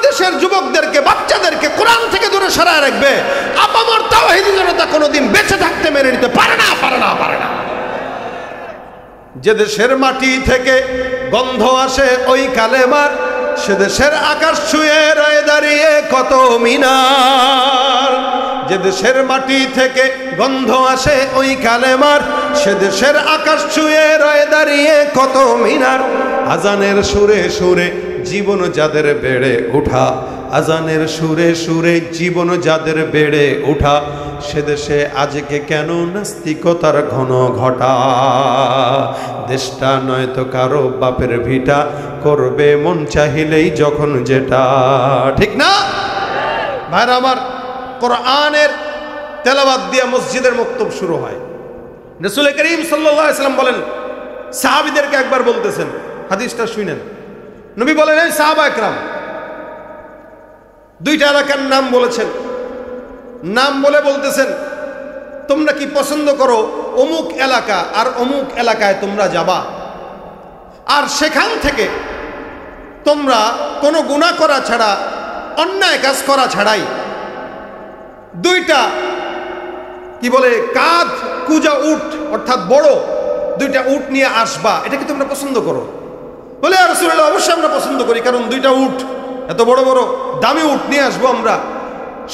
দেশের যুবকদেরকে, বাচ্চাদেরকে কোরআন থেকে দূরে সরায় রাখবে, আপামর তাওহীদি জনতা কোনোদিন বেঁচে থাকতে মেনে নিতে পারে না, পারে না, পারে না। যে দেশের মাটি থেকে গন্ধ আসে ওই কালেমার, সে দেশের আকাশ ছুঁয়ে রয়ে দাঁড়িয়ে কত মিনার। যে দেশের মাটি থেকে গন্ধ আসে ওই কালেমার, সে দেশের আকাশ ছুঁয়ে রয়ে দাঁড়িয়ে কত মিনার। আজানের সুরে সুরে জীবন যাদের বেড়ে ওঠা, আজানের সুরে সুরে জীবন যাদের বেড়ে ওঠা, সে দেশে আজকে কেন নাস্তিকতার ঘন ঘটা। দেশটা নয়তো কারো বাপের ভিটা, করবে মন চাহিলেই যখন যেটা। ঠিক না ভাইরা আমার? কোরআনের তেলাওয়াত দিয়ে মসজিদের মক্তব শুরু হয়। রাসূল করিম সাল্লাল্লাহু আলাইহি ওয়াসাল্লাম বলেন, সাহাবীদেরকে একবার বলতেছেন, হাদিসটা শুনেন। নবী বলেন, এই সাহাবা একরাম, দুইটা এলাকার নাম বলেছেন, নাম বলে বলতেছেন, তোমরা কি পছন্দ করো অমুক এলাকা আর অমুক এলাকায় তোমরা যাবা, আর সেখান থেকে তোমরা কোনো গুনাহ করা ছাড়া, অন্যায় কাজ করা ছাড়াই দুইটা কি বলে কাঁধ কুজা উট, অর্থাৎ বড় দুইটা উট নিয়ে আসবা, এটা কি তোমরা পছন্দ করো? বলে, ইয়া রাসূলুল্লাহ, অবশ্যই আমরা পছন্দ করি, কারণ দুইটা উট, এত বড় বড় দামি উট নিয়ে আসবো আমরা।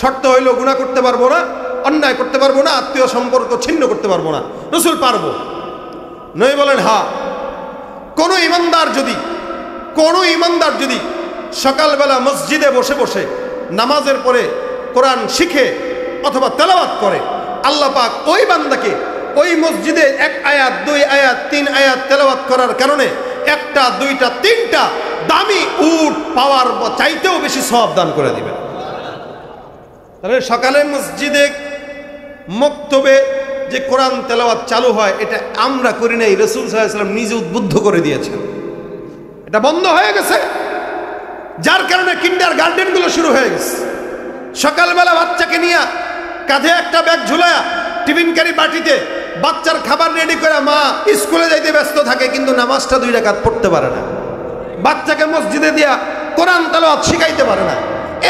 শর্ত হইল গুনাহ করতে পারবো না, অন্যায় করতে পারবো না, আত্মীয় সম্পর্ক ছিন্ন করতে পারবো না। রাসূল পারবো। নবী বলেন, হ্যাঁ, কোনো ইমানদার যদি সকালবেলা মসজিদে বসে বসে নামাজের পরে কোরআন শিখে অথবা তেলাওয়াত করে, আল্লাহ পাক ওই বান্দাকে ওই মসজিদে 1 আয়াত 2 আয়াত 3 আয়াত তেলাওয়াত করার কারণে 1টা 2টা 3টা দামি উট পাওয়ার চাইতেও বেশি সওয়াব দান করে দিবেন। তাহলে সকালে মসজিদে মক্তবে যে কোরআন তেলাওয়াত চালু হয়, এটা আমরা করি নাই, রাসূল সাল্লাল্লাহু আলাইহি ওয়াসাল্লাম নিজে উদ্বুদ্ধ করে দিয়েছেন। এটা বন্ধ হয়ে গেছে, যার কারণে কিন্ডারগার্টেনগুলো শুরু হয়ে গেছে। সকালবেলা বাচ্চাকে নিয়ে কাঁধে একটা ব্যাগ ঝুলায়া টিফিন ক্যারি বাটিতে বাচ্চার খাবার রেডি করে মা স্কুলে যাইতে ব্যস্ত থাকে, কিন্তু নামাজটা 2 রাকাত পড়তে পারে না। বাচ্চাকে মসজিদে দিয়া কোরআন তেলাওয়াত শিখাইতে পারে না।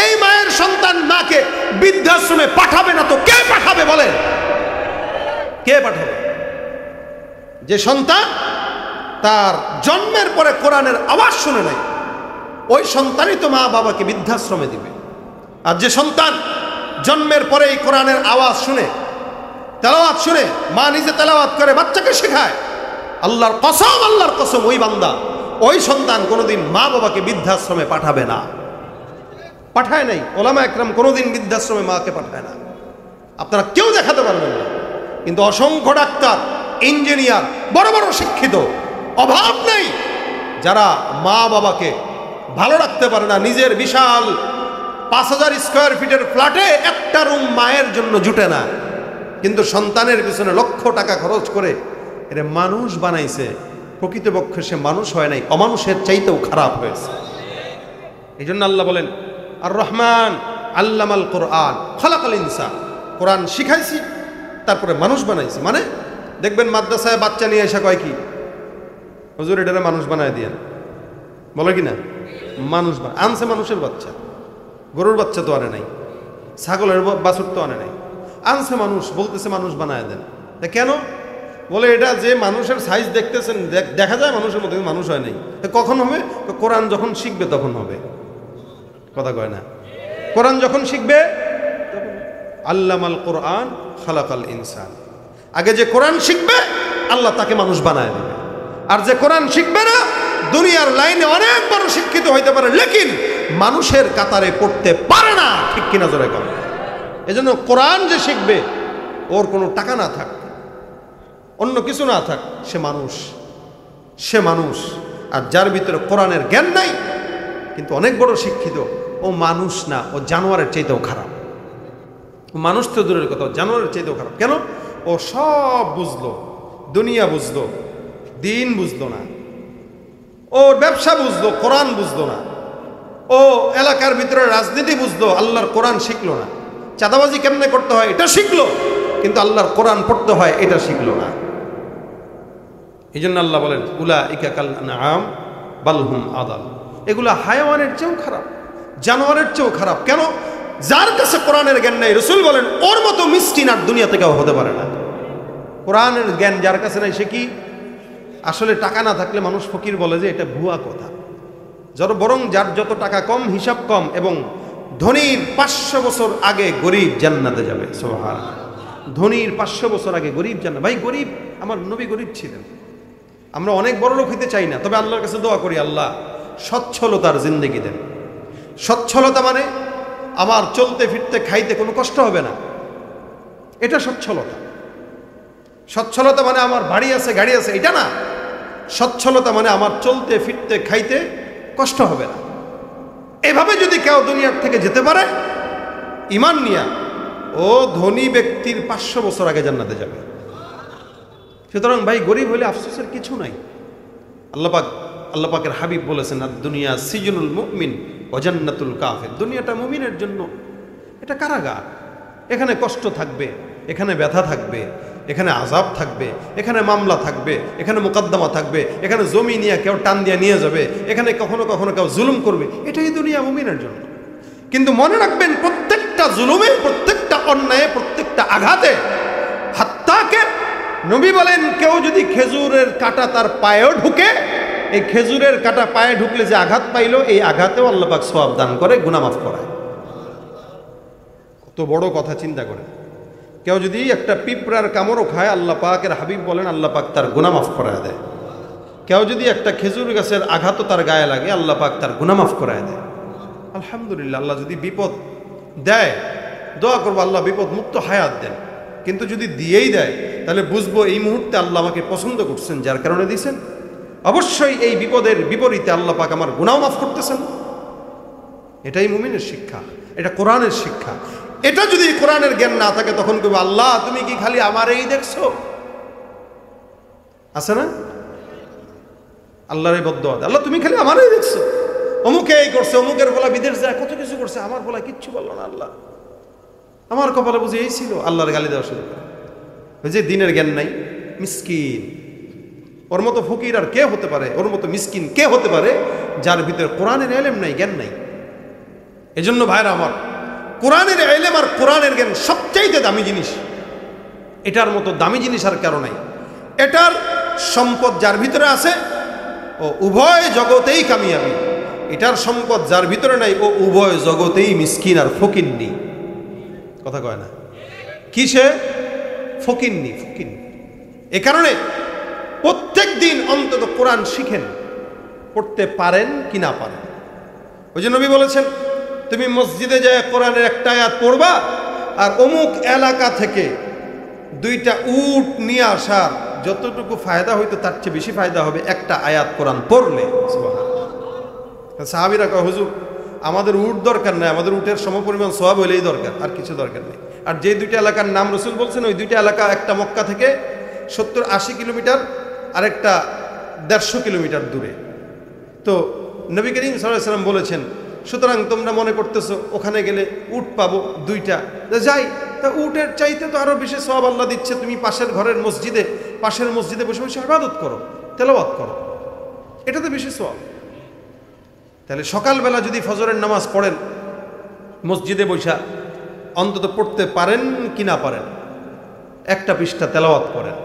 এই মায়ের সন্তান মাকে বৃদ্ধাশ্রমে পাঠাবে না তো কে পাঠাবে বলেন? কে পাঠাবে? যে সন্তান তার জন্মের পরে কোরআনের আওয়াজ শুনে নাই, ওই সন্তানই তো মা বাবাকে বৃদ্ধাশ্রমে দিবে। আর যে সন্তান জন্মের পরেই কোরআনের আওয়াজ শুনে, তেলাওয়াত শুনে, মা নিজে তেলাওয়াত করে বাচ্চাকে শেখায়, আল্লাহর কসম ওই বান্দা, ওই সন্তান কোনোদিন মা বাবাকে বৃদ্ধাশ্রমে পাঠাবে না। পাঠায় নাই, ওলামা একরাম কোনোদিন বৃদ্ধাশ্রমে মাকে পাঠায় না। আপনারা কেউ দেখাতে পারবেন না, কিন্তু অসংখ্য ডাক্তার, ইঞ্জিনিয়ার, বড় বড় শিক্ষিত, অভাব নেই, যারা মা বাবাকে ভালো রাখতে পারে না। নিজের বিশাল 5000 স্কয়ার ফিটের ফ্ল্যাটে একটা রুম মায়ের জন্য জুটে না, কিন্তু সন্তানের পিছনে লক্ষ টাকা খরচ করে এর মানুষ বানাইছে। প্রকৃতপক্ষে সে মানুষ হয় নাই, অমানুষের চাইতেও খারাপ হয়েছে। এই জন্য আল্লাহ বলেন, আর রহমান আল্লামাল কোরআন খালাকাল ইনসান, কোরআন শিখাইছি তারপরে মানুষ বানাইছি। মানে দেখবেন মাদ্রাসায় বাচ্চা নিয়ে এসে কয় কি, হুজুর এটারে মানুষ বানায় দিয়েন, বলে কি না? মানুষ আনছে, মানুষের বাচ্চা, গরুর বাচ্চা তো আনে নাই, ছাগলের বাছুর তো আনে নাই, আনছে মানুষ, বলতেছে মানুষ বানায় দেন। কেন? বলে এটা যে মানুষের সাইজ দেখতেছেন, দেখা যায় মানুষের মধ্যে, মানুষ হয় নাই। কখন হবে? কোরআন যখন শিখবে তখন হবে। কথা কয় না? কোরআন যখন শিখবে, আল্লামাল কোরআন খালাকাল ইনসান। আগে যে কোরআন শিখবে আল্লাহ তাকে মানুষ বানায় দেবে, আর যে কোরআন শিখবে না দুনিয়ার লাইনে অনেক বড় শিক্ষিত হইতে পারে, লেকিন মানুষের কাতারে পড়তে পারে না। ঠিক কিনা জোরে কর? এজন্য কোরআন যে শিখবে, ওর কোনো টাকা না থাক, অন্য কিছু না থাক, সে মানুষ, সে মানুষ। আর যার ভিতরে কোরআনের জ্ঞান নাই কিন্তু অনেক বড় শিক্ষিত, ও মানুষ না, ও জানোয়ারের চাইতেও খারাপ। ও মানুষ তো দূরের কথা, জানোয়ারের চাইতেও খারাপ। কেন? ও সব বুঝলো, দুনিয়া বুঝলো, দিন বুঝলো না, ও ব্যবসা বুঝলো, কোরআন বুঝলো না, ও এলাকার ভিতরে রাজনীতি বুঝলো, আল্লাহর কোরআন শিখলো না। চাঁদাবাজি কেমনে করতে হয় এটা শিখলো, কিন্তু আল্লাহর কোরআন পড়তে হয় এটা শিখলো না। এই জন্য আল্লাহ বলেন, উলাইকা কাল আনআম বাল হুম আদাল, এগুলা হায়াওয়ানের চেয়েও খারাপ। জানোয়ারের চেয়েও খারাপ। কেন? যার কাছে কোরআনের জ্ঞান নাই, রাসূল বলেন ওর মতো মিসকিন আর দুনিয়াতে কেউ হতে পারে না। কোরআনের জ্ঞান যার কাছে নাই সে কি আসলে টাকা না থাকলে মানুষ ফকির বলে যে এটা ভুয়া কথা। বরং যার যত টাকা কম, হিসাব কম, এবং ধনীর 500 বছর আগে গরিব জান্নাতে যাবে। সুবহানাল্লাহ। ধনীর 500 বছর আগে গরিব জান্নাত। ভাই গরিব, আমার নবী গরিব ছিলেন। আমরা অনেক বড় লোক হইতে চাই না, তবে আল্লাহর কাছে দোয়া করি আল্লাহ সচ্ছলতার জিন্দেগি দেন। সচ্ছলতা মানে আমার চলতে ফিরতে খাইতে কোনো কষ্ট হবে না, এটা সচ্ছলতা। সচ্ছলতা মানে আমার বাড়ি আছে গাড়ি আছে, এটা না। সচ্ছলতা মানে আমার চলতে ফিরতে খাইতে কষ্ট হবে না। এভাবে যদি কেউ দুনিয়ার থেকে যেতে পারে ঈমান নিয়া, ও ধনী ব্যক্তির 500 বছর আগে জান্নাতে যাবে। সুতরাং ভাই গরিব হলে আফসোসের কিছু নাই। আল্লাহ পাকের হাবিব বলেছেন, আর দুনিয়া সিজনুল মুমিন ওয়া জান্নাতুল কাফির। দুনিয়াটা মুমিনের জন্য এটা কারাগার। এখানে কষ্ট থাকবে, এখানে ব্যথা থাকবে, এখানে আযাব থাকবে, এখানে মামলা থাকবে, এখানে মোকদ্দমা থাকবে, এখানে জমি নিয়ে কেউ টান দিয়ে নিয়ে যাবে, এখানে কখনো কখনো কেউ জুলুম করবে। এটাই দুনিয়া মুমিনের জন্য। কিন্তু মনে রাখবেন, প্রত্যেকটা জুলুমে, প্রত্যেকটা অন্যায়ে, প্রত্যেকটা আঘাতে, হাত্তাকে নবী বলেন কেউ যদি খেজুরের কাঁটা তার পায়েও ঢুকে, এই খেজুরের কাঁটা পায়ে ঢুকলে যে আঘাত পাইল, এই আঘাতেও আল্লাহ পাক সওয়াব দান করে, গুনাহ মাফ করায়। কত বড় কথা চিন্তা করে। কেউ যদি একটা পিঁপড়ার কামড়ও খায়, আল্লাহ পাকের হাবিব বলেন আল্লাহ পাক তার গুনাহ মাফ করায় দেয়। কেউ যদি একটা খেজুর গাছের আঘাতও তার গায়ে লাগে, আল্লাহ পাক তার গুনাহ মাফ করায় দেয়। আলহামদুলিল্লাহ। আল্লাহ যদি বিপদ দেয়, দোয়া করবো আল্লাহ বিপদ মুক্ত হায়াত দেন। কিন্তু যদি দিয়েই দেয়, তাহলে বুঝবো এই মুহূর্তে আল্লাহ আমাকে পছন্দ করছেন, যার কারণে দিয়েছেন। অবশ্যই এই বিপদের বিপরীতে আল্লাহ পাক আমার গুনাহ মাফ করতেছেন। এটাই মুমিনের শিক্ষা, এটা কোরআনের শিক্ষা। এটা যদি কোরআনের জ্ঞান না থাকে, তখন কেবল আল্লাহ তুমি কি খালি আমার এই দেখছো? আছে না আল্লাহর এই বদদোয়া, আল্লাহ তুমি খালি আমারই দেখছো। অমুকে এই করছে, অমুকের বলা বিদেশ যায়, কত কিছু করছে, আমার বলা কিচ্ছু বললো না। আল্লাহ আমার কপালে বুঝে এই ছিল, আল্লাহর গালি দেওয়া শুরু করে। ওই যে দিনের জ্ঞান নাই, মিসকিন। ওর মতো ফকির আর কে হতে পারে, ওর মতো মিসকিন কে হতে পারে যার ভিতরে কোরআনের ইলম নাই, জ্ঞান নাই। এজন্য ভাইরা আমার, কোরআনের ইলম আর কোরআনের জ্ঞান সবচাইতে দামি জিনিস। এটার মতো দামি জিনিস আর কারো নাই। এটার সম্পদ যার ভিতরে আছে, ও উভয় জগতেই কামিয়াবি। এটার সম্পদ যার ভিতরে নাই, ও উভয় জগতেই মিসকিন আর ফকিন্নি। কথা কয় না? কিসে ফকিন্নি? ফকির। এ কারণে প্রত্যেক দিন অন্তত কোরআন শিখেন, পড়তে পারেন কি না পারেন। ওই যে নবী বলেছেন, তুমি মসজিদে যায় কোরআনের একটা আয়াত পড়বা, আর অমুক এলাকা থেকে 2টা উট নিয়ে আসার যতটুকু ফায়দা হইতো তার চেয়ে বেশি ফায়দা হবে একটা আয়াত কোরআন পড়লে। সুবহানাল্লাহ। সাহাবীরা কয়, হুজুর আমাদের উট দরকার নাই, আমাদের উটের সমপরিমাণ সওয়াব হইলেই দরকার, আর কিছু দরকার নেই। আর যে 2টা এলাকার নাম রাসূল বলছেন, ওই 2টা এলাকা, একটা মক্কা থেকে 70-80 কিলোমিটার, আরেকটা 150 কিলোমিটার দূরে। তো নবী করিম সাল্লাল্লাহু আলাইহি ওয়াসাল্লাম বলেছেন, সুতরাং তোমরা মনে করতেছো ওখানে গেলে উট পাবো 2টা, যাই, তা উটের চাইতে তো আরো বেশি সওয়াব আল্লাহ দিচ্ছে। তুমি পাশের ঘরের মসজিদে, পাশের মসজিদে বসে বসে ইবাদত করো, তেলাওয়াত করো, এটাতে বেশি সওয়াব। তাহলে সকালবেলা যদি ফজরের নামাজ পড়েন, মসজিদে বসা অন্তত পড়তে পারেন কি না পারেন, একটা পৃষ্ঠা তেলাওয়াত করেন।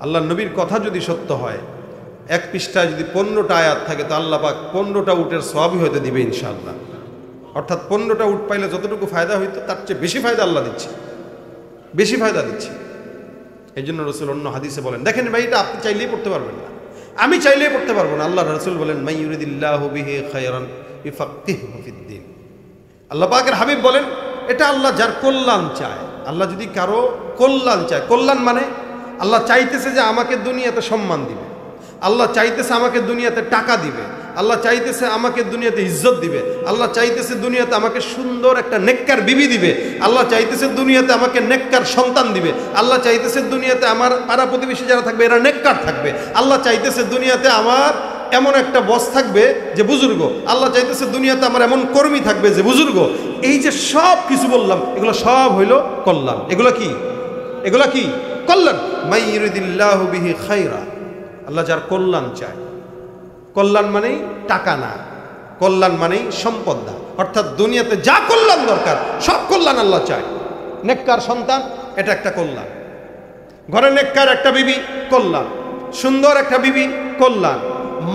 আল্লাহ নবীর কথা যদি সত্য হয়, এক পৃষ্ঠায় যদি 15টা আয়াত থাকে, তো আল্লাহ পাক 15টা উটের সওয়াবই হয়তো দিবে ইনশাআল্লাহ। অর্থাৎ 15টা উট পাইলে যতটুকু ফায়দা হইতো তার চেয়ে বেশি ফায়দা আল্লাহ দিচ্ছে, বেশি ফায়দা দিচ্ছে। এই জন্য রাসূল অন্য হাদিসে বলেন, দেখেন ভাই, এটা আপনি চাইলেই পড়তে পারবেন না, আমি চাইলেই পড়তে পারবো না। আল্লাহ রাসূল বলেন, মান ইউরিদিল্লাহু বিহি খায়রান ইউফাক্কিহু ফিদ্দীন। আল্লাহ পাকের হাবিব বলেন, এটা আল্লাহ যার কল্যাণ চায়। আল্লাহ যদি কারো কল্যাণ চায়, কল্যাণ মানে আল্লাহ চাইতেছে যে আমাকে দুনিয়াতে সম্মান দিবে, আল্লাহ চাইতেছে আমাকে দুনিয়াতে টাকা দিবে, আল্লাহ চাইতেছে আমাকে দুনিয়াতে ইজ্জত দিবে, আল্লাহ চাইতেছে দুনিয়াতে আমাকে সুন্দর একটা নেককার বিবি দিবে, আল্লাহ চাইতেছে দুনিয়াতে আমাকে নেককার সন্তান দিবে, আল্লাহ চাইতেছে দুনিয়াতে আমার পাড়া প্রতিবেশী যারা থাকবে এরা নেককার থাকবে, আল্লাহ চাইতেছে দুনিয়াতে আমার এমন একটা বস থাকবে যে বুজুর্গ, আল্লাহ চাইতেছে দুনিয়াতে আমার এমন কর্মী থাকবে যে বুজুর্গ। এই যে সব কিছু বললাম, এগুলো সব হইল কল্যাণ। এগুলো কি? এগুলো কি কল্যাণ? মান ইউরিদিল্লাহু বিহি খায়রা, আল্লাহ যার কল্যাণ চায়। কল্যাণ মানেই টাকা না, কল্যাণ মানেই সম্পদ না। অর্থাৎ দুনিয়াতে যা কল্যাণ দরকার সব কল্যাণ আল্লাহ চায়। নেককার সন্তান, এটা একটা কল্যাণ। ঘরে নেককার একটা বিবি, কল্যাণ। সুন্দর একটা বিবি, কল্যাণ।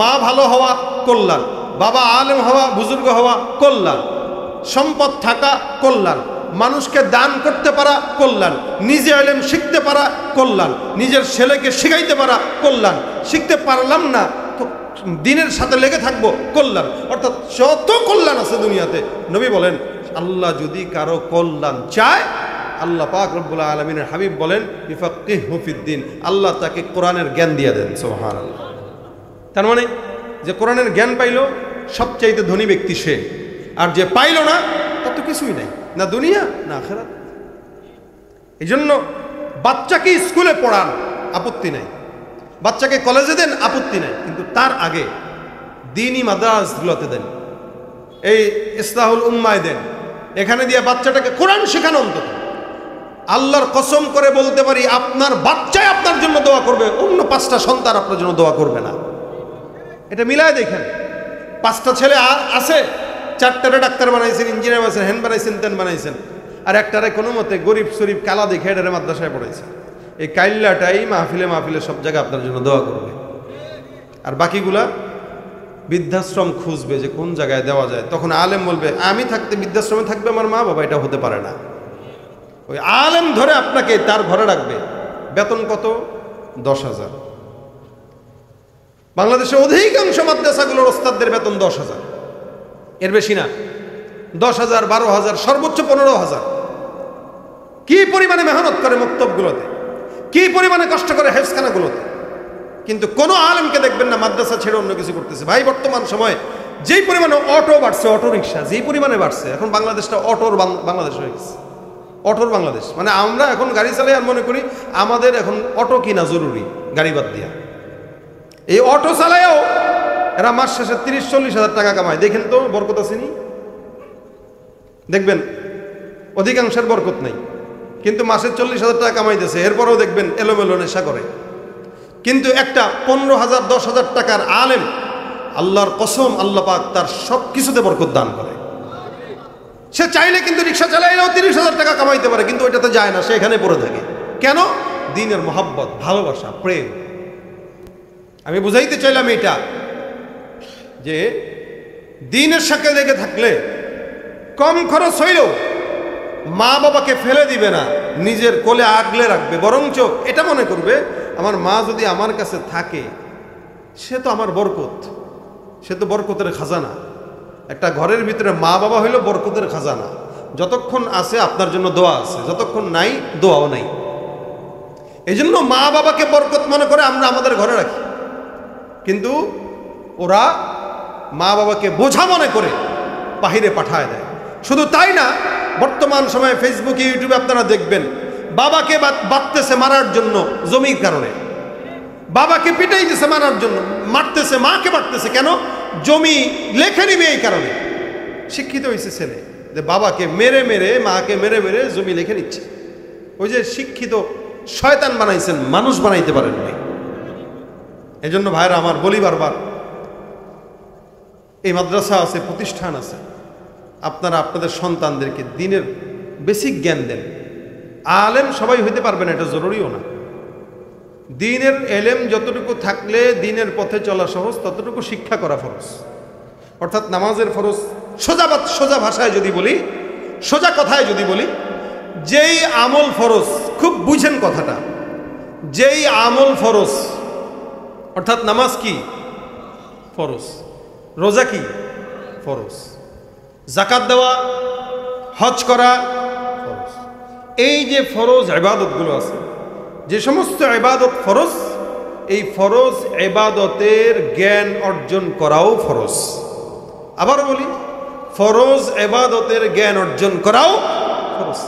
মা ভালো হওয়া, কল্যাণ। বাবা আলেম হওয়া, বুজুর্গ হওয়া, কল্যাণ। সম্পদ থাকা, কল্যাণ। মানুষকে দান করতে পারা, কল্যাণ। নিজে ইলম শিখতে পারা, কল্যাণ। নিজের ছেলেকে শিখাইতে পারা, কল্যাণ। শিখতে পারলাম না তো দিনের সাথে লেগে থাকবো, কল্যাণ। অর্থাৎ যত কল্যাণ আছে দুনিয়াতে, নবী বলেন আল্লাহ যদি কারো কল্যাণ চায়, আল্লাহ পাক রব্বুল আলামিনের হাবিব বলেন ইফাক্কিহু ফিদ্দিন, আল্লাহ তাকে কোরআনের জ্ঞান দিয়ে দেন। সুবহানাল্লাহ। তার মানে যে কোরআনের জ্ঞান পাইল সবচাইতে ধনী ব্যক্তি সে, আর যে পাইল না তার তো কিছুই নাই, না দুনিয়া না আখিরাত। এই জন্য বাচ্চাকে স্কুলে পড়ান, আপত্তি নাই। বাচ্চাকে কলেজে দেন, আপত্তি নাই। কিন্তু তার আগে দ্বীনি মাদ্রাসাগুলোতে দেন, এই ইসলাহুল উম্মায় দেন। এখানে দিয়ে বাচ্চাটাকে কোরআন শেখানো। অন্তত আল্লাহর কসম করে বলতে পারি, আপনার বাচ্চাই আপনার জন্য দোয়া করবে, অন্য 5টা সন্তান আপনার জন্য দোয়া করবে না। এটা মিলায় দেখেন। 5টা ছেলে আছে, 4টারে ডাক্তার বানাইছেন, ইঞ্জিনিয়ার বানাইছেন, হ্যান বানাইছেন, তেন বানাইছেন, আর একটারে কোনো মতে গরিব শরীফ কালা দেখে এটারে মাদ্রাসায় পড়াইছে। এই কাইল্লাটাই মাহফিলে মাহফিলে সব জায়গায় আপনার জন্য দোয়া করবে, আর বাকিগুলা বৃদ্ধাশ্রম খুঁজবে যে কোন জায়গায় দেওয়া যায়। তখন আলেম বলবে আমি থাকতে বৃদ্ধাশ্রমে থাকবে আমার মা বাবা, এটা হতে পারে না। ওই আলেম ধরে আপনাকে তার ঘরে রাখবে। বেতন কত? 10,000। বাংলাদেশে অধিকাংশ মাদ্রাসাগুলোর ওস্তাদদের বেতন 10,000, এর বেশি না। 10,000, 12,000, সর্বোচ্চ 15,000। কি পরিমাণে মেহনত করে মক্তবগুলোতে, কি পরিমাণে কষ্ট করে হেফজখানাগুলোতে। কিন্তু কোনো আলেমকে দেখবেন না মাদ্রাসা ছেড়ে অন্য কিছু করতেছে। ভাই, বর্তমান সময়ে যেই পরিমাণে অটো বাড়ছে, অটো রিক্সা যেই পরিমাণে বাড়ছে, এখন বাংলাদেশটা অটোর বাংলাদেশ হয়ে গেছে। অটোর বাংলাদেশ মানে আমরা এখন গাড়ি চালাই আর মনে করি আমাদের এখন অটো কিনা জরুরি, গাড়ি বাদ দিয়া। এই অটো চালায়ও এরা মাস শেষে 30-40 হাজার টাকা কামায়। দেখেন তো বরকত আসেনি? দেখবেন অধিকাংশের বরকত নেই, কিন্তু মাসে 40,000 টাকা কামাইতেছে। এরপরেও দেখবেন এলোমেলো নেশা করে। কিন্তু একটা 15,000, 10,000 টাকার আলেম, আল্লাহর কসম আল্লাহ পাক তার সব কিছুতে বরকত দান করে। সে চাইলে কিন্তু রিক্সা চালাইলেও 30,000 টাকা কামাইতে পারে, কিন্তু ওইটাতে যায় না, সে এখানে পড়ে থাকে। কেন? দ্বীনের মহব্বত, ভালোবাসা, প্রেম। আমি বুঝাইতে চাইলাম এটা যে দ্বীনের সাথে লেগে থাকলে কম খরচ হইলেও মা বাবাকে ফেলে দিবে না, নিজের কোলে আগলে রাখবে। বরঞ্চ এটা মনে করবে আমার মা যদি আমার কাছে থাকে সে তো আমার বরকত, সে তো বরকতের খাজানা। একটা ঘরের ভিতরে মা বাবা হইল বরকতের খাজানা। যতক্ষণ আছে আপনার জন্য দোয়া আছে, যতক্ষণ নাই দোয়াও নাই। এই জন্য মা বাবাকে বরকত মনে করে আমরা আমাদের ঘরে রাখি, কিন্তু ওরা মা বাবাকে বোঝা মনে করে বাহিরে পাঠায় দেয়। শুধু তাই না, বর্তমান সময়ে ফেসবুকে, ইউটিউবে আপনারা দেখবেন বাবাকে বাঁধতেছে মারার জন্য জমির কারণে, বাবাকে পিটাইতেছে মারার জন্য, মারতেছে, মাকে মারতেছে। কেন? জমি লেখে নিবে এই কারণে। শিক্ষিত হয়েছে ছেলে যে বাবাকে মেরে মেরে, মাকে মেরে মেরে জমি লিখে নিচ্ছে। ওই যে শিক্ষিত শয়তান বানাইছেন, মানুষ বানাইতে পারেন নাই। এই জন্য ভাইরা আমার বলি বারবার, এই মাদ্রাসা আছে, প্রতিষ্ঠান আছে, আপনারা আপনাদের সন্তানদেরকে দ্বীনের বেসিক জ্ঞান দেন। আলেম সবাই হইতে পারবে না, এটা জরুরিও না। দ্বীনের এলেম যতটুকু থাকলে দ্বীনের পথে চলা সহজ, ততটুকু শিক্ষা করা ফরজ। অর্থাৎ নামাজের ফরজ সোজা ভাষায় যদি বলি, সোজা কথায় যদি বলি, যেই আমল ফরজ, খুব বুঝেন কথাটা, যেই আমল ফরজ, অর্থাৎ নামাজ কি ফরজ, রোজা কি ফরজ, যাকাত দেওয়া, হজ করা ফরজ। এই যে ফরজ ইবাদতগুলো আছে, যে সমস্ত ইবাদত ফরজ, এই ফরজ ইবাদতের জ্ঞান অর্জন করাও ফরজ। আবার বলি, ফরজ ইবাদতের জ্ঞান অর্জন করাও ফরজ।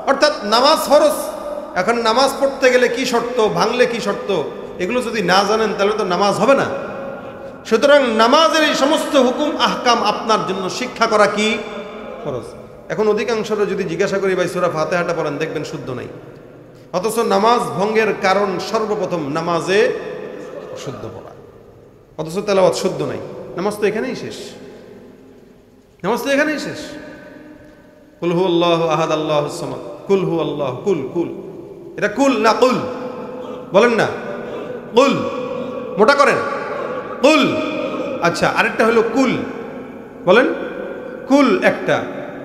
অর্থাৎ নামাজ ফরজ। এখন নামাজ পড়তে গেলে কি শর্ত, ভাঙলে কি শর্ত, এগুলো যদি না জানেন তাহলে তো নামাজ হবে না। সুতরাং নামাজের এই সমস্ত হুকুম আহকাম আপনার জন্য শিক্ষা করা কি ফরজ। এখন অধিকাংশরা যদি জিজ্ঞাসা করি ভাই সূরা ফাতিহাটা পড়েন, দেখবেন শুদ্ধ নাই। অথচ নামাজ ভঙ্গের কারণ সর্বপ্রথম নামাজে শুদ্ধ পড়া, অথচ তেলাওয়াত শুদ্ধ নাই। নামাজ তো এখানেই শেষ। নামাজ তো এখানেই শেষ। কুল হু আল্লাহু আহাদ আল্লাহুস সামাদ, কুল হু আল্লাহ, কুল কুল, এটা কুল না কুল? বলেন না কুল, মোটা করেন কুল। আচ্ছা, আরেকটা হলো কুল, বলেন কুল একটা,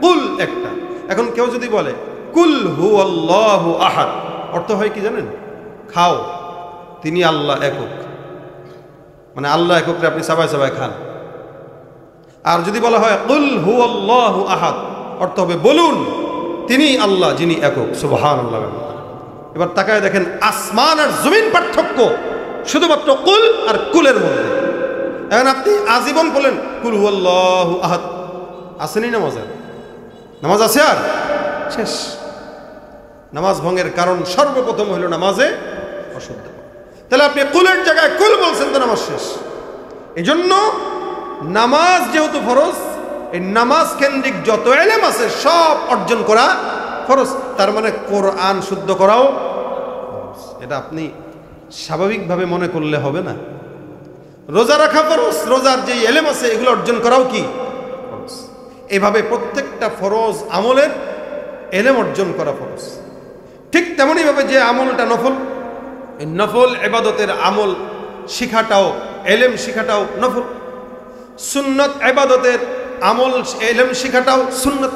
কুল একটা। এখন কেউ যদি বলে কুল হু আল্লাহু আহাদ, অর্থ হয় কি জানেন? খাও, তিনি আল্লাহ একক, মানে আল্লাহ এককরে আপনি চাবাই চাবাই খান। আর যদি বলা হয় কুল হু আল্লাহু আহাদ, অর্থ হবে বলুন তিনি আল্লাহ যিনি একক। সুবহানাল্লাহ। এবার তাকায় দেখেন আসমান আর জমিন পার্থক্য শুধুমাত্র কুল আর কুলের মধ্যে। এখন আপনি আজীবন বলেন কুল হু আল্লাহু আহাদ, আসেনি নামাজের? নামাজ আছে আর শেষ। নামাজ ভঙ্গের কারণ সর্বপ্রথম হইল নামাজে অশুদ্ধ। তাহলে আপনি কুলের জায়গায় কুল বলছেন তো নামাজ শেষ। এই জন্য নামাজ যেহেতু ফরজ, এই নামাজ কেন্দ্রিক যত ইলম আছে সব অর্জন করা ফরজ। তার মানে কোরআন শুদ্ধ করাও ফরজ। এটা আপনি স্বাভাবিকভাবে মনে করলে হবে না। রোজা রাখা ফরজ, রোজার যে ইলম আছে এগুলো অর্জন করাও কি ফরজ। এইভাবে প্রত্যেকটা ফরজ আমলের ইলম অর্জন করা ফরজ। ঠিক তেমনই ভাবে যে আমলটা নফল, এই নফল ইবাদতের আমল শিখাটাও, ইলম শিখাটাও নফল। সুন্নত ইবাদতের আমল ইলম শিখাটাও সুন্নত।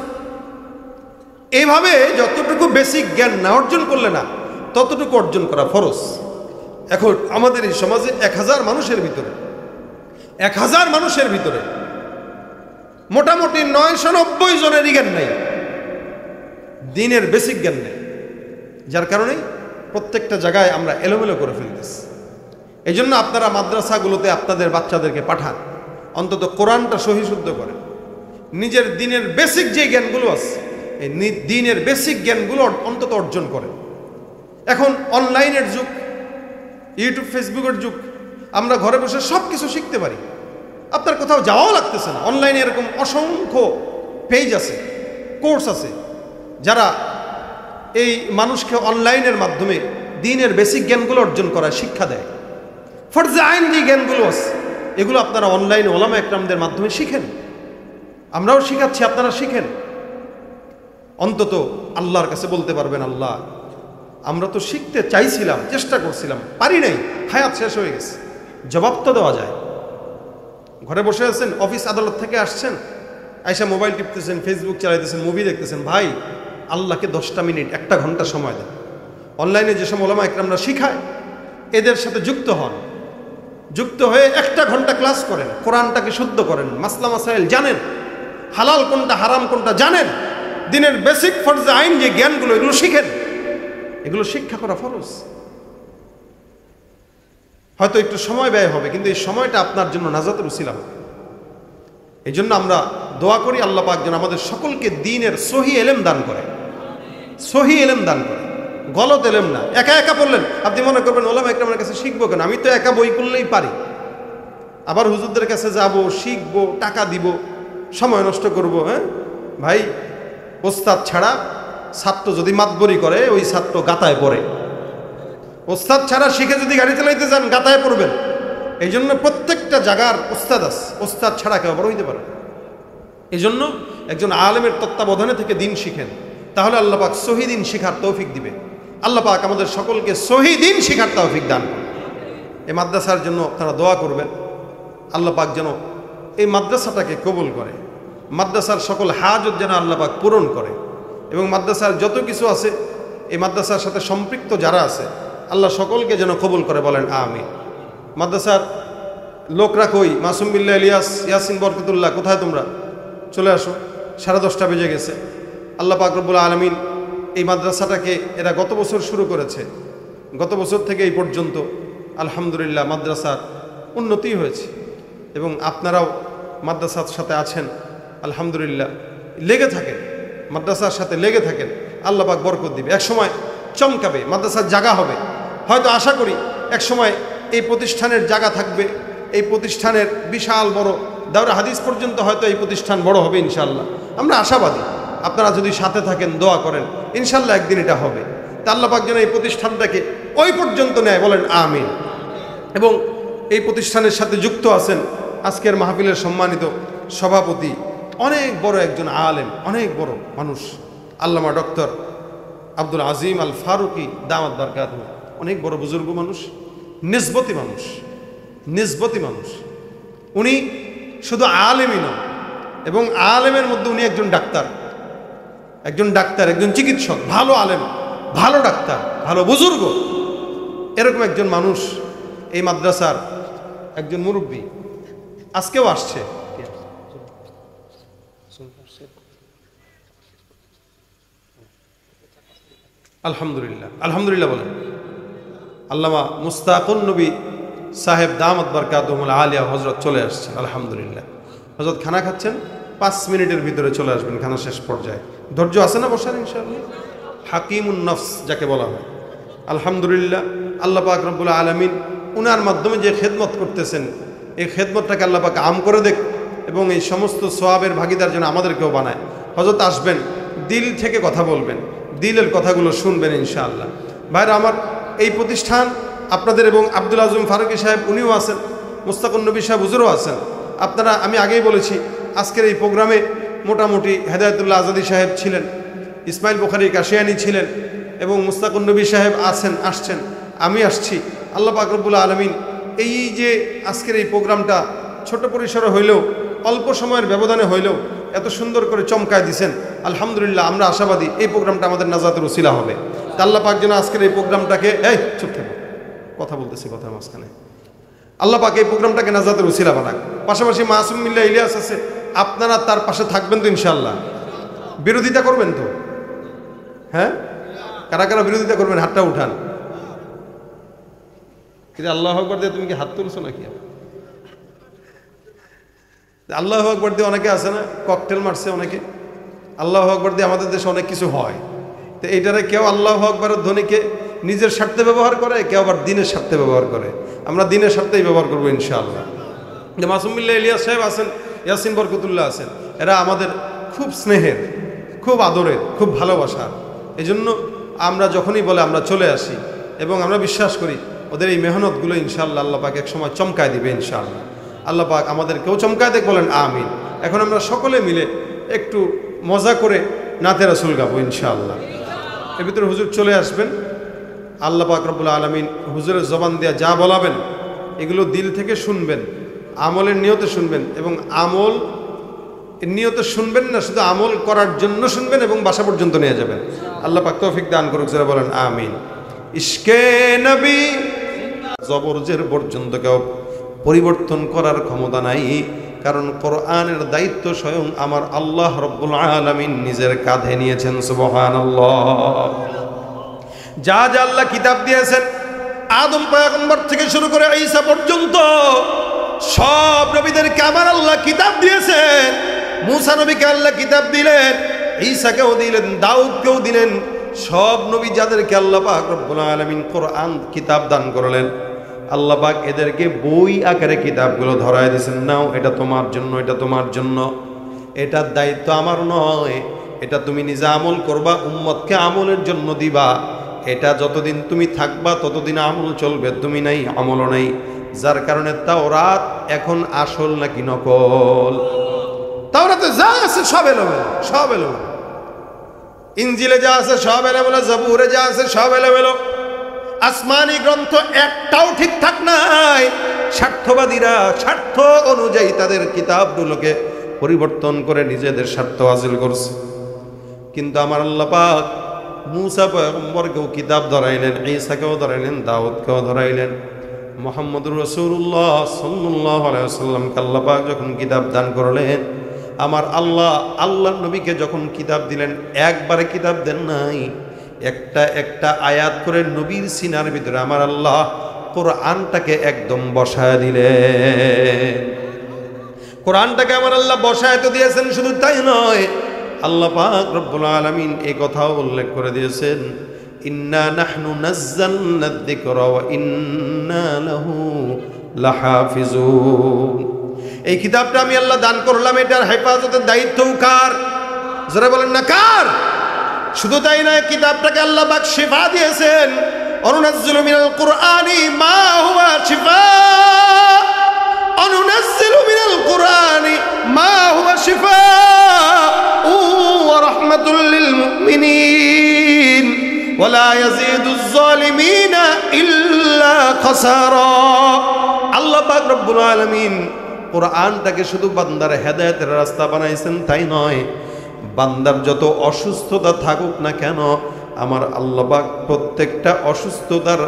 এইভাবে যতটুকু বেসিক জ্ঞান না অর্জন করলে না ততটুকু অর্জন করা ফরজ। এখন আমাদের এই সমাজে 1000 মানুষের ভিতরে, 1000 মানুষের ভিতরে মোটামুটি 990 জনেরই জ্ঞান নাই, দিনের বেসিক জ্ঞান নেই। যার কারণে প্রত্যেকটা জায়গায় আমরা এলোমেলো করে ফেলতেছি। এই জন্য আপনারা মাদ্রাসাগুলোতে আপনাদের বাচ্চাদেরকে পাঠান, অন্তত কোরআনটা সহি শুদ্ধ করেন, নিজের দিনের বেসিক যে জ্ঞানগুলো আছে এই দিনের বেসিক জ্ঞানগুলো অন্তত অর্জন করেন। এখন অনলাইনের যুগ, ইউটিউব ফেসবুকের যুগ, আমরা ঘরে বসে সব কিছু শিখতে পারি। আপনার কোথাও যাওয়াও লাগতেছে না। অনলাইনে এরকম অসংখ্য পেজ আছে, কোর্স আছে, যারা এই মানুষকে অনলাইনের মাধ্যমে দিনের বেসিক জ্ঞানগুলো অর্জন করায় শিক্ষা দেয়। ফরজে আইন যে জ্ঞানগুলো আছে এগুলো আপনারা অনলাইনে ওলামা একরামদের মাধ্যমে শিখেন। আমরাও শিখাচ্ছি, আপনারা শিখেন। অন্তত আল্লাহর কাছে বলতে পারবেন, আল্লাহ আমরা তো শিখতে চাইছিলাম, চেষ্টা করছিলাম, পারি নাই, হায়াত শেষ হয়ে গেছে। জবাব তো দেওয়া যায়। ঘরে বসে আছেন, অফিস আদালত থেকে আসছেন, আইসা মোবাইল টিপতেছেন, ফেসবুক চালাইতেছেন, মুভি দেখতেছেন। ভাই আল্লাহকে 10টা মিনিট 1 ঘন্টা সময় দেন। অনলাইনে যেসব ওলামা একরামরা শিখায় এদের সাথে যুক্ত হন, যুক্ত হয়ে 1 ঘন্টা ক্লাস করেন, কোরআনটাকে শুদ্ধ করেন, মাসলা মাসাইল জানেন, হালাল কোনটা হারাম কোনটা জানেন, দিনের বেসিক ফরজে আইন যে জ্ঞানগুলো এগুলো শিখেন। এগুলো শিক্ষা করা ফরজ। হয়তো একটু সময় ব্যয় হবে, কিন্তু এই সময়টা আপনার জন্য নাজাতের উসিলা হবে। এই জন্য আমরা দোয়া করি আল্লাহ পাক যেন আমাদের সকলকে দ্বীনের সহি ইলম দান করে, সহি ইলম দান করে, গলত ইলম না। একা একা পড়লেন, আপনি মনে করবেন ওলামা একরামের কাছে শিখবো কেন, আমি তো একা বই পড়লেই পারি। আবার হুজুরদের কাছে যাব, শিখবো, টাকা দিব, সময় নষ্ট করব। হ্যাঁ ভাই, ওস্তাদ ছাড়া ছাত্র যদি মাতবরি করে ওই ছাত্র গাতায় পড়ে। ওস্তাদ ছাড়া শিখে যদি গাড়ি চালাইতে যান গাতায় পড়বেন। এই জন্য প্রত্যেকটা জায়গার ওস্তাদ আছে, ওস্তাদ ছাড়া কেউ বড় হইতে পারে। এই জন্য একজন আলেমের তত্ত্বাবধানে থেকে দিন শিখেন, তাহলে আল্লাহ পাক সহি দিন শিখার তৌফিক দিবে। আল্লাহ পাক আমাদের সকলকে সহি দিন শিখার তৌফিক দান করুন। এই মাদ্রাসার জন্য আপনারা দোয়া করবেন, আল্লাহ পাক যেন এই মাদ্রাসাটাকে কবুল করে, মাদ্রাসার সকল হাজত যেন আল্লাহ পাক পূরণ করে, এবং মাদ্রাসার যত কিছু আছে এই মাদ্রাসার সাথে সম্পৃক্ত যারা আছে আল্লাহ সকলকে যেন কবুল করে, বলেন আমিন। মাদ্রাসার লোকরা কই? মাসুম বিল্লাহ, ইলিয়াস, ইয়াসিন, বরকতুল্লাহ, কোথায় তোমরা? চলে আসো, 10:30 বেজে গেছে। আল্লাহ পাক রব্বুল আলামিন এই মাদ্রাসাটাকে এরা গত বছর শুরু করেছে, গত বছর থেকে এই পর্যন্ত আলহামদুলিল্লাহ মাদ্রাসার উন্নতি হয়েছে, এবং আপনারাও মাদ্রাসার সাথে আছেন আলহামদুলিল্লাহ। লেগে থাকেন, মাদ্রাসার সাথে লেগে থাকেন, আল্লাহ পাক বরকত দিবে। এক সময় চমকাবে, মাদ্রাসার জায়গা হবে। হয়তো আশা করি এক সময় এই প্রতিষ্ঠানের জায়গা থাকবে, এই প্রতিষ্ঠানের বিশাল বড় দাওরা হাদিস পর্যন্ত হয়তো এই প্রতিষ্ঠান বড় হবে ইনশাআল্লাহ। আমরা আশাবাদী, আপনারা যদি সাথে থাকেন, দোয়া করেন, ইনশাআল্লাহ একদিন এটা হবে। তা আল্লাহ পাক যেন এই প্রতিষ্ঠানটাকে ওই পর্যন্ত নেয়, বলেন আমিন। এবং এই প্রতিষ্ঠানের সাথে যুক্ত আছেন আজকের মাহফিলের সম্মানিত সভাপতি অনেক বড় একজন আলেম, অনেক বড় মানুষ, আল্লামা ডক্টর আব্দুল আজিম আল ফারুকি দামাত বারকাতুহু, অনেক বড় বুজুর্গ মানুষ, নিসবতি মানুষ, নিসবতি মানুষ। উনি শুধু আলেমই নন, এবং আলেমের মধ্যে উনি একজন ডাক্তার, একজন ডাক্তার, একজন চিকিৎসক, ভালো আলেম, ভালো ডাক্তার, ভালো বুজুর্গ, এরকম একজন মানুষ। এই মাদ্রাসার একজন মুরব্বী, আজকেও আসছে। আলহামদুলিল্লাহ, আলহামদুলিল্লাহ বলেন। আল্লামা মুস্তাকুন নবী সাহেব দামাত বারকাতুহুল আলিয়া হযরত চলে আসছেন। আলহামদুলিল্লাহ, হযরত খানা খাচ্ছেন, 5 মিনিটের ভিতরে চলে আসবেন, খানা শেষ পর্যায়ে। ধৈর্য আছে না বসার? ইনশাআল্লাহ। হাকিমুন নফস যাকে বলা হয়। আলহামদুলিল্লাহ, আল্লাহ পাক রব্বুল আলামিন উনার মাধ্যমে যে খেদমত করতেছেন, এই খেদমতটাকে আল্লাহ পাক আম করে দেখ, এবং এই সমস্ত সওয়াবের ভাগিদার যেন আমাদেরকেও বানায়। হযরত আসবেন, দিল থেকে কথা বলবেন, দিলের কথাগুলো শুনবেন ইনশাআল্লাহ। ভাইরা আমার, এই প্রতিষ্ঠান আপনাদের, এবং আব্দুল আজম ফারুকি সাহেব উনিও আছেন, মুস্তাকুন নবী সাহেব হুজুরও আছেন। আপনারা, আমি আগেই বলেছি, আজকের এই প্রোগ্রামে মোটামুটি হেদায়েতুল্লাহ আজাদি সাহেব ছিলেন, ইসমাইল বুখারী কাশিয়ানি ছিলেন, এবং মুস্তাকুন নবী সাহেব আসছেন, আমি আসছি। আল্লাহ পাক রব্বুল আলামিন এই যে আজকের এই প্রোগ্রামটা ছোট পরিসরে হইলেও, অল্প সময়ের ব্যবধানে হইলেও এত সুন্দর করে চমকায় দিছেন। আলহামদুলিল্লাহ, আমরা আশাবাদী এই প্রোগ্রামটা আমাদের নাজাতের উসিলা হবে। তা আল্লাহ পাক যেন আজকের এই প্রোগ্রামটাকে, এই চুপ থাকো, কথা বলতেছি, কথার মাঝখানে, আল্লাহ পাক এই প্রোগ্রামটাকে নাজাতের উসিলা বানাক। পাশাপাশি মাসুম মিল্লাহ ইলিয়াস আছে, আপনারা তার পাশে থাকবেন তো ইনশাআল্লাহ? বিরোধিতা করবেন তো? হ্যাঁ, কারা কারা বিরোধিতা করবেন? হাতটা উঠান। কিন্তু আল্লাহু আকবার দিয়ে তুমি কি হাত তুলছো নাকি? আল্লাহু আকবার দিয়ে অনেকে আছে না, ককটেল মারছে অনেকে। আল্লাহু আকবার দিয়ে আমাদের দেশে অনেক কিছু হয়। তো এইটারে কেউ আল্লাহু আকবারের ধ্বনিকে নিজের স্বার্থে ব্যবহার করে, কেউ আবার দিনের স্বার্থে ব্যবহার করে। আমরা দিনের স্বার্থেই ব্যবহার করবো ইনশাআল্লাহ। যে মাসুম বিল্লাহ ইলিয়াস সাহেব আছেন, ইয়াসিন বরকতুল্লাহ আছেন, এরা আমাদের খুব স্নেহের, খুব আদরের, খুব ভালোবাসার। এই জন্য আমরা যখনই বলে আমরা চলে আসি, এবং আমরা বিশ্বাস করি ওদের এই মেহনতগুলো ইনশাআল্লাহ আল্লাহ পাক এক সময় চমকায় দিবে ইনশাআল্লাহ। আল্লাহ পাক আমাদেরকেও চমকায় দেখ, বলেন আমিন। এখন আমরা সকলে মিলে একটু মজা করে নাতে রাসূল গাবো ইনশাআল্লাহ। এর ভিতরে হুজুর চলে আসবেন। আল্লাহ পাক রব্বুল আলামিন হুজুরের জবান দিয়ে যা বলাবেন এগুলো দিল থেকে শুনবেন, আমলের নিয়তে শুনবেন, এবং আমল নিয়তে শুনবেন না, শুধু আমল করার জন্য শুনবেন, এবং বাসা পর্যন্ত নিয়ে যাবেন। আল্লাহ পাক তৌফিক দান করুক, যারা বলেন আমিন। ইশকে নবী জবরজের পর্যন্ত কেউ পরিবর্তন করার ক্ষমতা নাই, কারণ কোরআনের দায়িত্ব স্বয়ং আমার আল্লাহ রব্বুল আলামিন নিজের কাঁধে নিয়েছেন। সুবহানাল্লাহ। যা যা আল্লাহ কিতাব দিয়েছেন, আদম পয়গম্বর থেকে শুরু করে ঈসা পর্যন্ত সব নবীদেরকে আমার আল্লাহ কিতাব দিয়েছেন। মুসা নবীকে আল্লাহ কিতাব দিলেন, ঈসাকেও দিলেন, দাউদকেও দিলেন। সব নবী যাদেরকে আল্লাহ পাক রব্বুল আলামিন কোরআন কিতাব দান করলেন, আল্লাহ পাক এদেরকে বই আকারে কিতাবগুলো ধরায় দিয়েছেন। নাও, এটা তোমার জন্য, এটা তোমার জন্য, এটার দায়িত্ব আমার নয়, এটা তুমি নিজে আমল করবা, উম্মতকে আমলের জন্য দিবা। এটা যতদিন তুমি থাকবা ততদিন আমল চলবে, তুমি নাই আমলও নাই। যার কারণে তাওরাত এখন আসল নাকি নকল? তাওরাতে যা আছে সব এলোমেলো, সব এলোমেলো। ইনজিলে যা আছে সব এলোমেলো, জাবুরে যা আছে সব এলোমেলো। আসমানি গ্রন্থ একটাও ঠিকঠাক নাই। স্বার্থবাদীরা স্বার্থ অনুযায়ী তাদের কিতাবগুলোকে পরিবর্তন করে নিজেদের স্বার্থ হাসিল করছে। কিন্তু আমার আল্লাহ পাক মুসা পয়গম্বরকেও কিতাব ধরাইলেন, ঈসাকেও ধরাইলেন, দাউদকেও ধরাইলেন। মুহাম্মদুর রাসূলুল্লাহ সাল্লাল্লাহু আলাইহি ওয়াসাল্লামকে আল্লাহ পাক যখন কিতাব দান করলেন, আমার আল্লাহর নবীকে যখন কিতাব দিলেন, একবারে কিতাব দেন নাই, একটা একটা আয়াত করে নবীর সিনার ভিতরে আমার আল্লাহ কোরআনটাকে একদম বসায় দিলেন। কোরআনটাকে আমার আল্লাহ বসায় তো দিয়েছেন, শুধু তাই নয়, আল্লাহ পাক রব্বুল আলামিন এই কথাও উল্লেখ করে দিয়েছেন, ইন্না নাহনু নাযালনা যিকরা ওয়া ইন্না লাহু লাহাফিজুন। এই কিতাবটা আমি আল্লাহ দান করলাম, এটার হেফাজতের দায়িত্ব কার? যারা বলেন না কার? শুধু তাই নয়, কিতাবটাকে আল্লাহ পাক শিফা দিয়েছেন। অনুনাজ্জিলু মিনাল কুরআনি মা হুয়া শিফা অনুনাজ্জিলু মিনাল কুরআনি মা হুয়া শিফাউ ওয়া রাহমাতুল লিল মুমিনিন ওয়া লা ইয়াজিদুজ যালিমিনা ইল্লা খাসারা। আল্লাহ পাক রব্বুল আলামিন কোরআনটাকে শুধু বান্দার হেদায়েতের রাস্তা বানাইছেন তাই নয়, বান্দার যত অসুস্থতা থাকুক না কেন আমার আল্লাহ পাক প্রত্যেকটা অসুস্থতার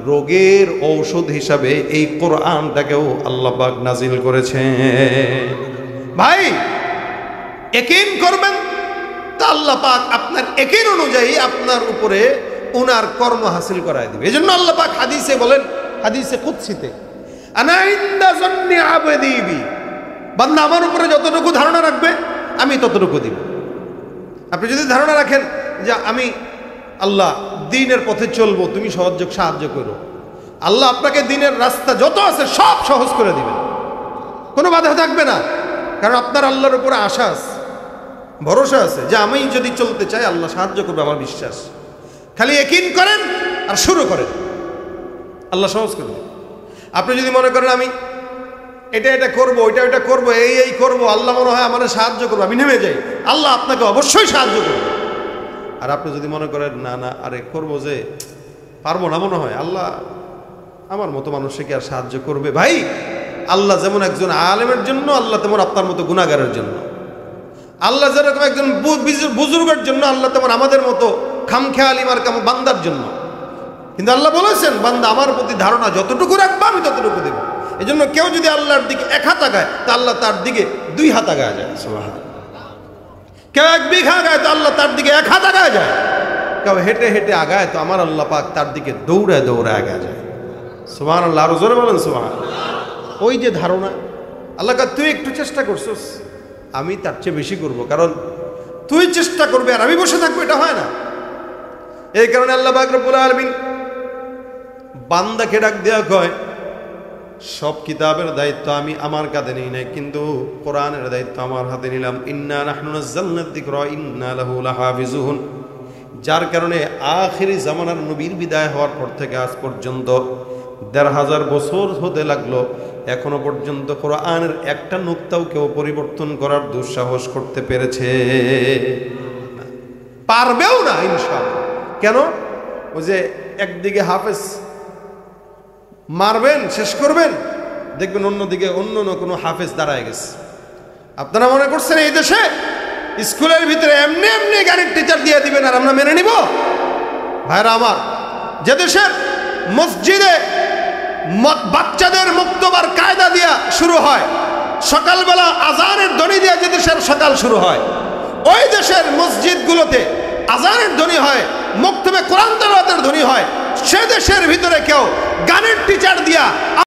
রোগের ঔষধ হিসাবে এই কোরআনটাকেও আল্লাহ পাক নাজিল করেছেন। ভাই ইয়াকিন করবেন তা আল্লাহ পাক আপনার ইয়াকিন অনুযায়ী আপনার উপরে ওনার কর্ম হাসিল করায় দিবে। এজন্য আল্লাহ পাক হাদিসে বলেন, হাদিসে কুদসিতে, আনা ইনদা যান্নি আবদি বি, বান্দা আমার উপরে যতটুকু ধারণা রাখবে আমি ততটুকু দিব। আপনি যদি ধারণা রাখেন যে আমি আল্লাহ দ্বীনের পথে চলবো, তুমি সাহায্য করো, আল্লাহ আপনাকে দ্বীনের রাস্তা যত আছে সব সহজ করে দিবেন, কোনো বাধা থাকবে না। কারণ আপনার আল্লাহর উপরে আশা আছে, ভরসা আছে যে আমি যদি চলতে চাই আল্লাহ সাহায্য করবে, আমার বিশ্বাস। খালি ইয়াকিন করেন আর শুরু করেন, আল্লাহ সহজ করে দেবে। আপনি যদি মনে করেন আমি এটা করবো, ওইটা করবো, এই করবো, আল্লাহ মনে হয় আমার সাহায্য করবো, আমি নেমে যাই, আল্লাহ আপনাকে অবশ্যই সাহায্য করবে। আর আপনি যদি মনে করেন না আরে করবো যে পারবো না, মনে হয় আল্লাহ আমার মতো মানুষকে কি আর সাহায্য করবে? ভাই আল্লাহ যেমন একজন আলেমের জন্য, আল্লাহ তেমন আপনার মতো গুনাহগারের জন্য। আল্লাহ যেরকম একজন বুজুর্গের জন্য, আল্লাহ তেমন আমাদের মতো খামখেয়ালি মার্কা বান্দার জন্য। কিন্তু আল্লাহ বলেছেন বান্দা আমার প্রতি ধারণা যতটুকু রাখবা আমি ততটুকু দেব। এই জন্য কেউ যদি আল্লাহর দিকে 1 হাত আগায় তা আল্লাহ তার দিকে 2 হাত আগায় যায়। সুবহানাল্লাহ। কেউ 1 বিঘা আগায় তো আল্লাহ তার দিকে 1 হাত আগায় যায়। কেউ হেঁটে হেঁটে আগায় তো আমার আল্লাহ পাক তার দিকে দৌড়ায় দৌড়ায় আগায় যায়। সুবহানাল্লাহ। আরো জোরে বলেন সুবহানাল্লাহ। ওই যে ধারণা, আল্লাহ কা তুই একটু চেষ্টা করছিস, আমি তার চেয়ে বেশি করব, কারণ তুই চেষ্টা করবে আর আমি বসে থাকবো, এটা হয় না। এই কারণে আল্লাহ পাক রব্বুল আলামিন বান্দাকে ডাক দেয়া কয় সব কিতাবের দায়িত্ব আমি আমার কাঁধে নিই নাই, কিন্তু কোরআনের দায়িত্ব আমার হাতে নিলাম। ইন্না নাহনু নাযালনা যিকরা ইন্না লাহু লাহাফিজুন। যার কারণে আখিরি জামানার নবীর বিদায় হওয়ার পর থেকে আজ পর্যন্ত ১৫০০ বছর হতে লাগলো, এখনো পর্যন্ত কোরআনের একটা নুক্তাও কেউ পরিবর্তন করার দুঃসাহস করতে পেরেছে? পারবেও না ইনশাআল্লাহ। কেন? ওই যে একদিকে হাফেজ মারবেন, শেষ করবেন, দেখবেন অন্যদিকে অন্য কোনো হাফেজ দাঁড়ায় গেছে। আপনারা মনে করছেন এই দেশে স্কুলের ভিতরে এমনি এমনি গানের টিচার দিয়ে দিবেন আর আমরা মেনে নিব? ভাইরা আমার, যে দেশের মসজিদে বাচ্চাদের মুক্তবার কায়দা দিয়া শুরু হয়, সকালবেলা আজানের ধ্বনি দিয়ে যে দেশের সকাল শুরু হয়, ওই দেশের মসজিদগুলোতে আজানের ধ্বনি হয়, মুক্তবে কোরআন তেলাওয়াতের ধ্বনি হয়, সে দেশের ভিতরে কেউ গানের টিচার দিয়া